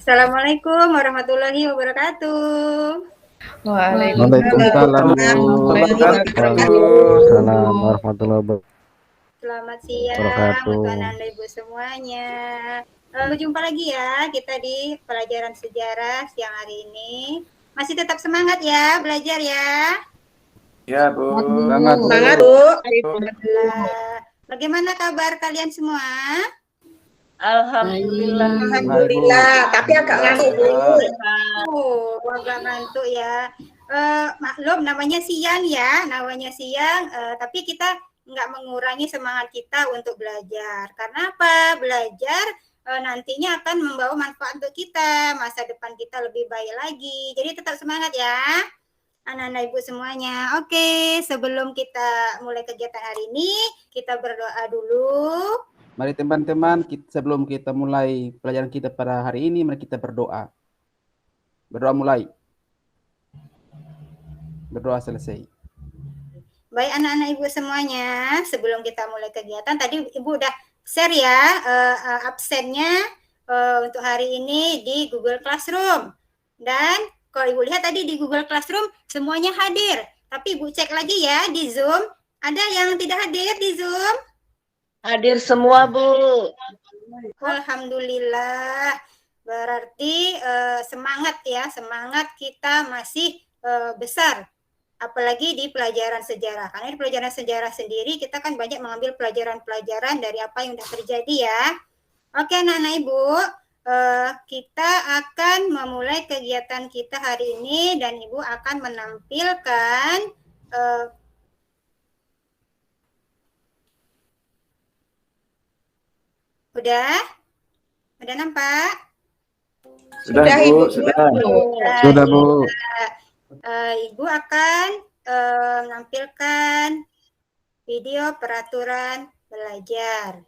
Assalamualaikum warahmatullahi wabarakatuh. Waalaikumsalam warahmatullahi wabarakatuh. Selamat siang Wabarakatuh. untuk Anda Ibu semuanya. Berjumpa lagi ya kita di pelajaran sejarah siang hari ini. Masih tetap semangat ya belajar ya. Ya, Bu. Semangat, Bu. Semangat, Bu. Alhamdulillah. Bagaimana kabar kalian semua? Alhamdulillah. Alhamdulillah. Tapi agak ngantuk, Bu. Agak ngantuk ya. Maklum namanya siang ya, tapi kita nggak mengurangi semangat kita untuk belajar. Karena apa? Belajar nantinya akan membawa manfaat untuk kita, masa depan kita lebih baik lagi. Jadi tetap semangat ya, anak-anak ibu semuanya. Oke, sebelum kita mulai kegiatan hari ini, kita berdoa dulu. Mari teman-teman, sebelum kita mulai pelajaran kita pada hari ini, mari kita berdoa. Berdoa mulai. Berdoa selesai. Baik anak-anak ibu semuanya, sebelum kita mulai kegiatan, tadi ibu udah share ya absennya untuk hari ini di Google Classroom. Dan kalau ibu lihat tadi di Google Classroom semuanya hadir. Tapi ibu cek lagi ya di Zoom, ada yang tidak hadir di Zoom? Hadir semua, Bu. Alhamdulillah. Berarti semangat ya, semangat kita masih besar. Apalagi di pelajaran sejarah. Karena di pelajaran sejarah sendiri kita kan banyak mengambil pelajaran-pelajaran dari apa yang sudah terjadi ya. Oke anak-anak ibu, kita akan memulai kegiatan kita hari ini dan ibu akan menampilkan udah nampak? Sudah, Bu. Sudah. Sudah, Bu. Ibu akan menampilkan video peraturan belajar.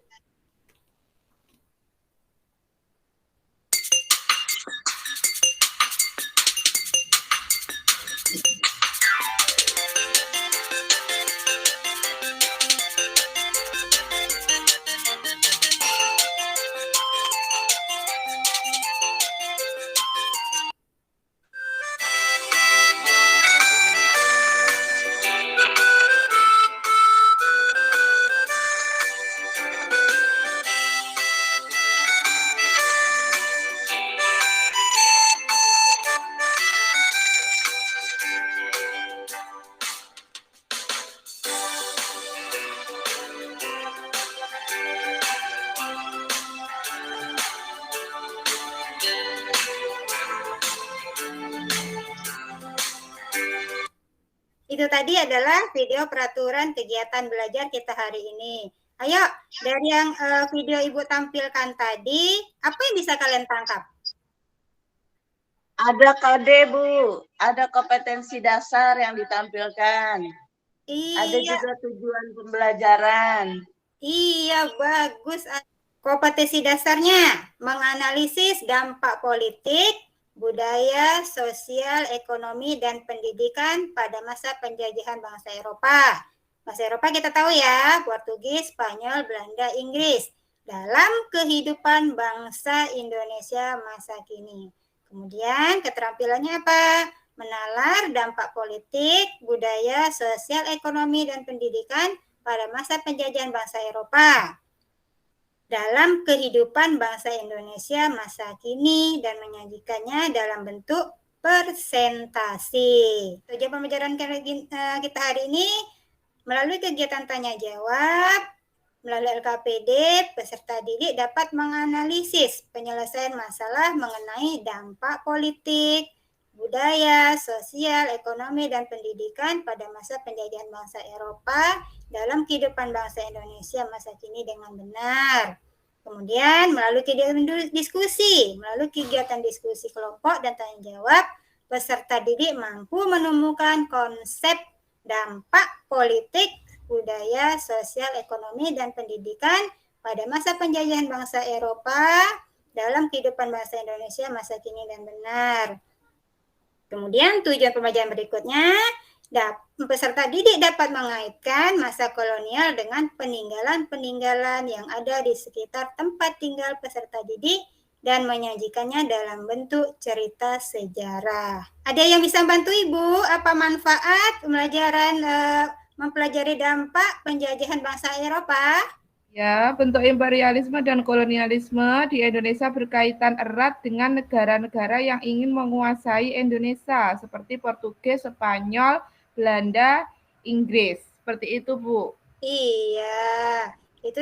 Itu tadi adalah video peraturan kegiatan belajar kita hari ini. Ayo, dari yang video Ibu tampilkan tadi, apa yang bisa kalian tangkap? Ada KD, Bu. Ada kompetensi dasar yang ditampilkan. Iya. Ada juga tujuan pembelajaran. Iya, bagus. Kompetensi dasarnya menganalisis dampak politik, budaya, sosial, ekonomi, dan pendidikan pada masa penjajahan bangsa Eropa. Bangsa Eropa kita tahu ya, Portugis, Spanyol, Belanda, Inggris. Dalam kehidupan bangsa Indonesia masa kini. Kemudian keterampilannya apa? Menalar dampak politik, budaya, sosial, ekonomi, dan pendidikan pada masa penjajahan bangsa Eropa dalam kehidupan bangsa Indonesia masa kini dan menyajikannya dalam bentuk presentasi. Tujuan pembelajaran kita hari ini melalui kegiatan tanya jawab, melalui LKPD, peserta didik dapat menganalisis penyelesaian masalah mengenai dampak politik, budaya, sosial, ekonomi, dan pendidikan pada masa penjajahan bangsa Eropa dalam kehidupan bangsa Indonesia masa kini dengan benar. Kemudian melalui kegiatan diskusi, kelompok dan tanya jawab, peserta didik mampu menemukan konsep dampak politik, budaya, sosial, ekonomi, dan pendidikan pada masa penjajahan bangsa Eropa dalam kehidupan bangsa Indonesia masa kini dan benar. Kemudian tujuan pembelajaran berikutnya, peserta didik dapat mengaitkan masa kolonial dengan peninggalan-peninggalan yang ada di sekitar tempat tinggal peserta didik dan menyajikannya dalam bentuk cerita sejarah. Ada yang bisa bantu Ibu? Apa manfaat mempelajari dampak penjajahan bangsa Eropa? Ya, bentuk imperialisme dan kolonialisme di Indonesia berkaitan erat dengan negara-negara yang ingin menguasai Indonesia, seperti Portugis, Spanyol, Belanda, Inggris. Seperti itu, Bu. Iya, itu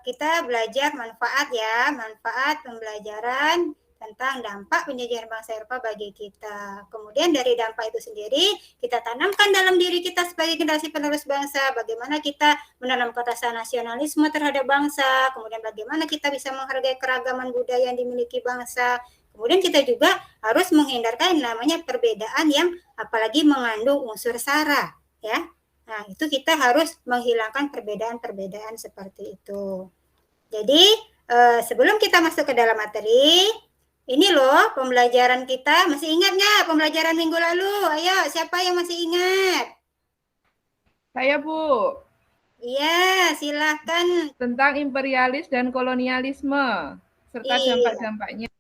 kita belajar manfaat pembelajaran tentang dampak penjajahan bangsa Eropa bagi kita. Kemudian dari dampak itu sendiri, kita tanamkan dalam diri kita sebagai generasi penerus bangsa, bagaimana kita menanamkan rasa nasionalisme terhadap bangsa, kemudian bagaimana kita bisa menghargai keragaman budaya yang dimiliki bangsa. Kemudian kita juga harus menghindarkan namanya perbedaan yang apalagi mengandung unsur sara, ya. Nah, itu kita harus menghilangkan perbedaan-perbedaan seperti itu. Jadi, sebelum kita masuk ke dalam materi, ini loh pembelajaran kita. Masih ingat nggak pembelajaran minggu lalu? Ayo, siapa yang masih ingat? Saya, Bu. Iya, silahkan. Tentang imperialis dan kolonialisme, serta dampak-dampaknya.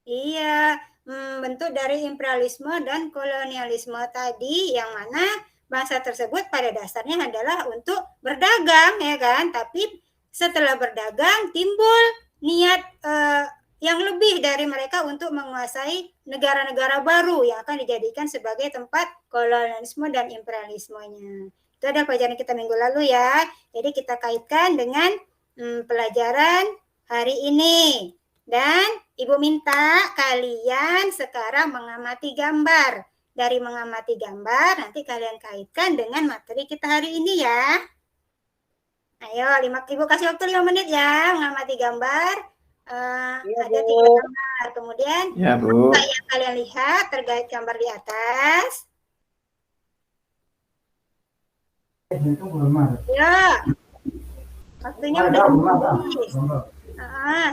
Iya, bentuk dari imperialisme dan kolonialisme tadi, yang mana bangsa tersebut pada dasarnya adalah untuk berdagang, ya kan? Tapi setelah berdagang timbul niat yang lebih dari mereka untuk menguasai negara-negara baru yang akan dijadikan sebagai tempat kolonialisme dan imperialismenya. Itu adalah pelajaran kita minggu lalu ya. Jadi kita kaitkan dengan pelajaran hari ini. Dan Ibu minta kalian sekarang mengamati gambar. Dari mengamati gambar, nanti kalian kaitkan dengan materi kita hari ini ya. Ayo, Ibu kasih waktu 5 menit ya, mengamati gambar. Ada 3 gambar. Kemudian, Ya, Bu. apa yang kalian lihat terkait gambar di atas? Ya, waktunya udah habis.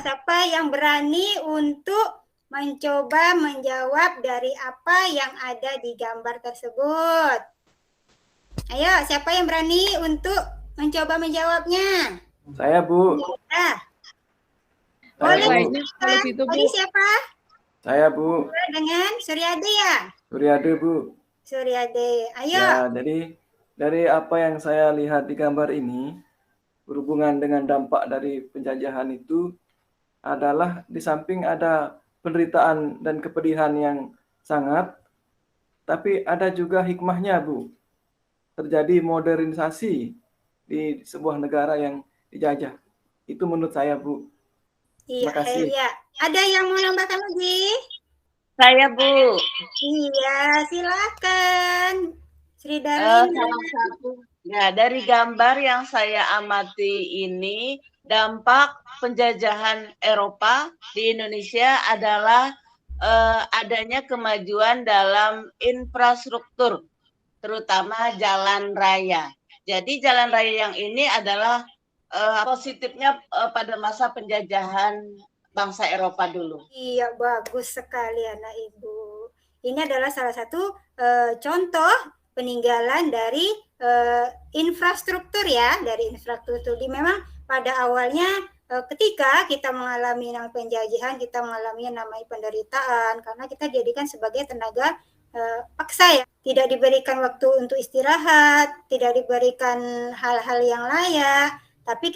Siapa yang berani untuk mencoba menjawab dari apa yang ada di gambar tersebut? Ayo, siapa yang berani untuk mencoba menjawabnya? Saya, Bu. Ya. Saya, Boleh Bu. kita. Tadi siapa? Saya, Bu. Dengan Suryade ya? Suryade, Bu. Suryade. Ayo. Ya, jadi dari apa yang saya lihat di gambar ini, berhubungan dengan dampak dari penjajahan itu adalah di samping ada penderitaan dan kepedihan yang sangat, tapi ada juga hikmahnya, Bu. Terjadi modernisasi di sebuah negara yang dijajah. Itu menurut saya, Bu. Iya, Terima kasih. iya. Ada yang mau nambahkan lagi? Saya, Bu. Iya, silakan. Sri Salah Darlina. satu. Ya, dari gambar yang saya amati ini, dampak penjajahan Eropa di Indonesia adalah adanya kemajuan dalam infrastruktur, terutama jalan raya. Jadi jalan raya yang ini adalah positifnya pada masa penjajahan bangsa Eropa dulu. Iya, bagus sekali anak Ibu. Ini adalah salah satu contoh peninggalan dari infrastruktur ya, dari infrastruktur. Memang pada awalnya ketika kita mengalami namanya penjajahan, kita mengalami namanya penderitaan karena kita dijadikan sebagai tenaga paksa ya, tidak diberikan waktu untuk istirahat, tidak diberikan hal-hal yang layak, tapi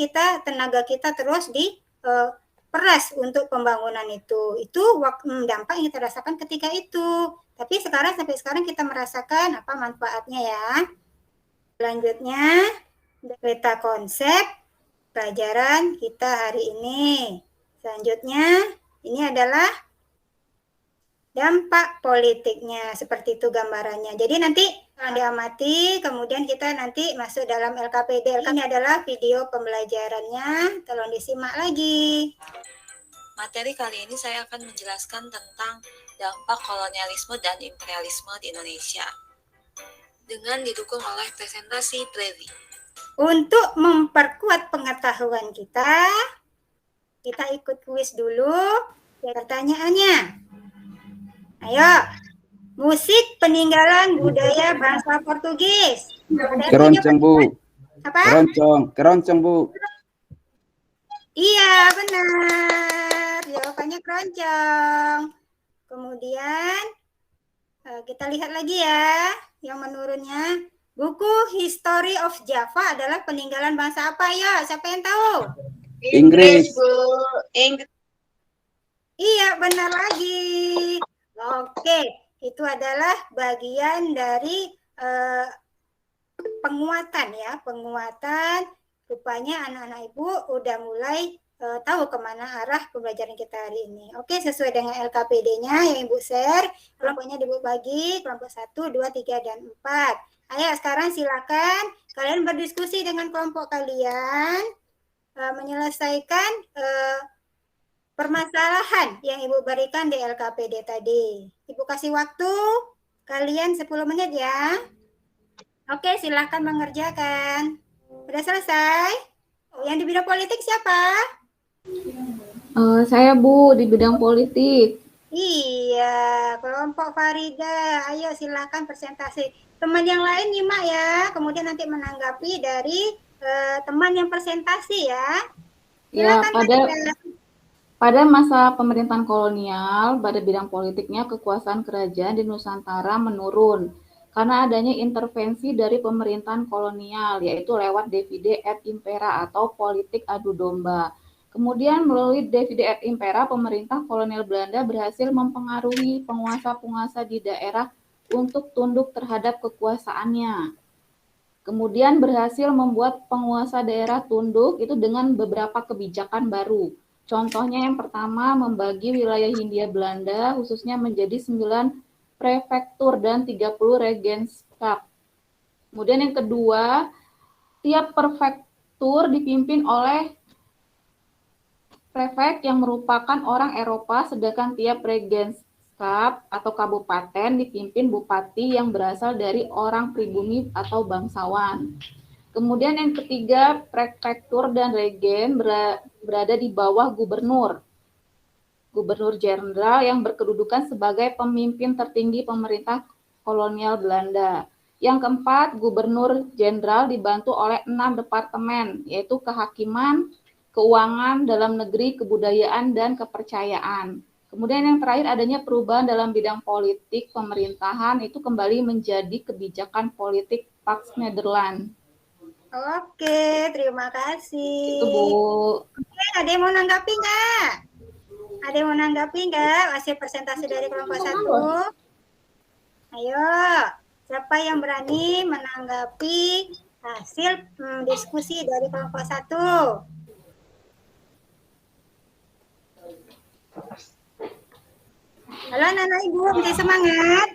tenaga kita terus diperas untuk pembangunan itu. Itu dampak yang kita rasakan ketika itu. Tapi sampai sekarang kita merasakan apa manfaatnya ya. Selanjutnya, peta konsep pelajaran kita hari ini. Selanjutnya, ini adalah dampak politiknya, seperti itu gambarannya. Jadi nanti diamati, kemudian kita nanti masuk dalam LKPD. Ini adalah video pembelajarannya, tolong disimak lagi. Materi kali ini saya akan menjelaskan tentang dampak kolonialisme dan imperialisme di Indonesia dengan didukung oleh presentasi Trevi. Untuk memperkuat pengetahuan kita ikut kuis dulu. Pertanyaannya, ayo, musik peninggalan budaya bangsa Portugis. Keroncong, Bu. Apa? Keroncong, Bu. Iya, benar. Jawabannya keroncong. Kemudian kita lihat lagi ya yang menurunnya. Buku History of Java adalah peninggalan bangsa apa ya? Siapa yang tahu? Inggris. Bu. Inggris. Iya, benar lagi. Oke, itu adalah bagian dari penguatan ya, penguatan. Rupanya anak-anak ibu udah mulai tahu kemana arah pembelajaran kita hari ini. Oke, sesuai dengan LKPD-nya yang ibu share, kelompoknya ibu bagi, kelompok 1, 2, 3, dan 4. Ayo sekarang silakan kalian berdiskusi dengan kelompok kalian, menyelesaikan permasalahan yang ibu berikan di LKPD tadi. Ibu kasih waktu kalian 10 menit ya. Oke, silakan mengerjakan. Udah selesai? Yang di bidang politik siapa? Saya Bu di bidang politik. Iya, kelompok Farida. Ayo silakan presentasi. Teman yang lain nyimak ya, kemudian nanti menanggapi dari teman yang presentasi ya. Ya, Silakan Farida. pada masa pemerintahan kolonial, pada bidang politiknya kekuasaan kerajaan di Nusantara menurun karena adanya intervensi dari pemerintahan kolonial, yaitu lewat divide et impera atau politik adu domba. Kemudian melalui divide et impera, pemerintah kolonial Belanda berhasil mempengaruhi penguasa-penguasa di daerah untuk tunduk terhadap kekuasaannya. Kemudian berhasil membuat penguasa daerah tunduk itu dengan beberapa kebijakan baru. Contohnya yang pertama, membagi wilayah Hindia Belanda khususnya menjadi 9 prefektur dan 30 regenskap. Kemudian yang kedua, tiap prefektur dipimpin oleh prefek yang merupakan orang Eropa, sedangkan tiap regenskap atau kabupaten dipimpin bupati yang berasal dari orang pribumi atau bangsawan. Kemudian yang ketiga, prefektur dan regen berada di bawah gubernur jenderal yang berkedudukan sebagai pemimpin tertinggi pemerintah kolonial Belanda. Yang keempat, gubernur jenderal dibantu oleh 6 departemen, yaitu kehakiman, keuangan, dalam negeri, kebudayaan, dan kepercayaan. Kemudian yang terakhir, adanya perubahan dalam bidang politik pemerintahan itu kembali menjadi kebijakan politik Pax Nederland. Oke, terima kasih. Itu Bu. Oke, ada yang mau nanggapi nggak? Ada yang mau nanggapi nggak hasil presentasi dari kelompok 1? Ayo, siapa yang berani menanggapi hasil diskusi dari kelompok 1? Halo anak-anak ibu, beri semangat.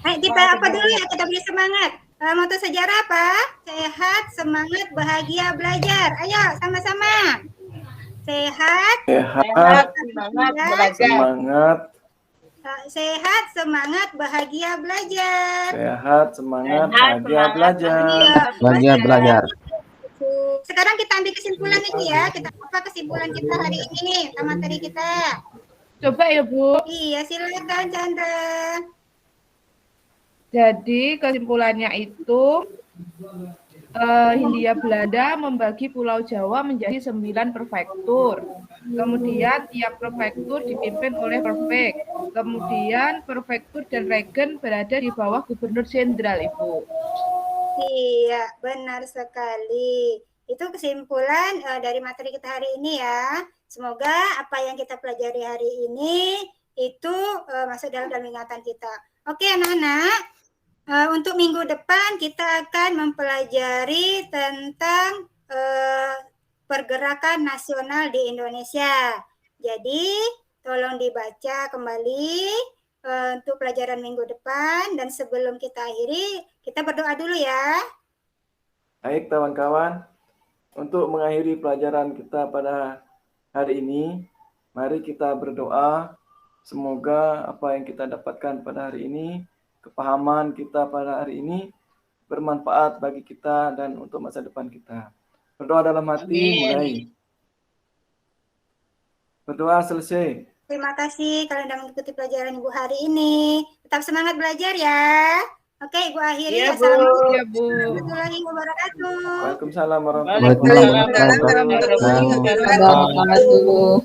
Ayo kita apa dulu ya, kita beri semangat. Moto sejarah apa? Sehat, semangat, bahagia, belajar. Ayo sama-sama. Sehat, Sehat, Semangat belajar. semangat, sehat, semangat, bahagia, belajar. sehat, semangat, Sehat, bahagia semangat, belajar. Belajar, belajar. Sekarang kita ambil kesimpulan ini ya. Kita apa kesimpulan kita hari ini nih, materi kita. Coba ya Bu. Iya, silakan Chandra. Jadi kesimpulannya itu Hindia Belanda membagi Pulau Jawa menjadi 9 prefektur. Kemudian tiap prefektur dipimpin oleh prefek. Kemudian prefektur dan regen berada di bawah gubernur jenderal, Ibu. Iya, benar sekali. Itu kesimpulan dari materi kita hari ini ya. Semoga apa yang kita pelajari hari ini itu masuk dalam ingatan kita. Oke anak-anak, untuk minggu depan kita akan mempelajari tentang pergerakan nasional di Indonesia. Jadi tolong dibaca kembali untuk pelajaran minggu depan, dan sebelum kita akhiri, kita berdoa dulu ya. Baik kawan-kawan, untuk mengakhiri pelajaran kita pada hari ini, mari kita berdoa semoga apa yang kita dapatkan pada hari ini, kepahaman kita pada hari ini bermanfaat bagi kita dan untuk masa depan kita. Berdoa dalam hati, mulai. Berdoa selesai. Terima kasih kalian sudah mengikuti pelajaran Ibu hari ini. Tetap semangat belajar ya. Oke, Ibu akhiri. Iya, Bu. Assalamualaikum Iya, Bu. warahmatullahi wabarakatuh. Waalaikumsalam warahmatullahi Waalaikumsalam wabarakatuh. warahmatullahi wabarakatuh. Wabarakatuh.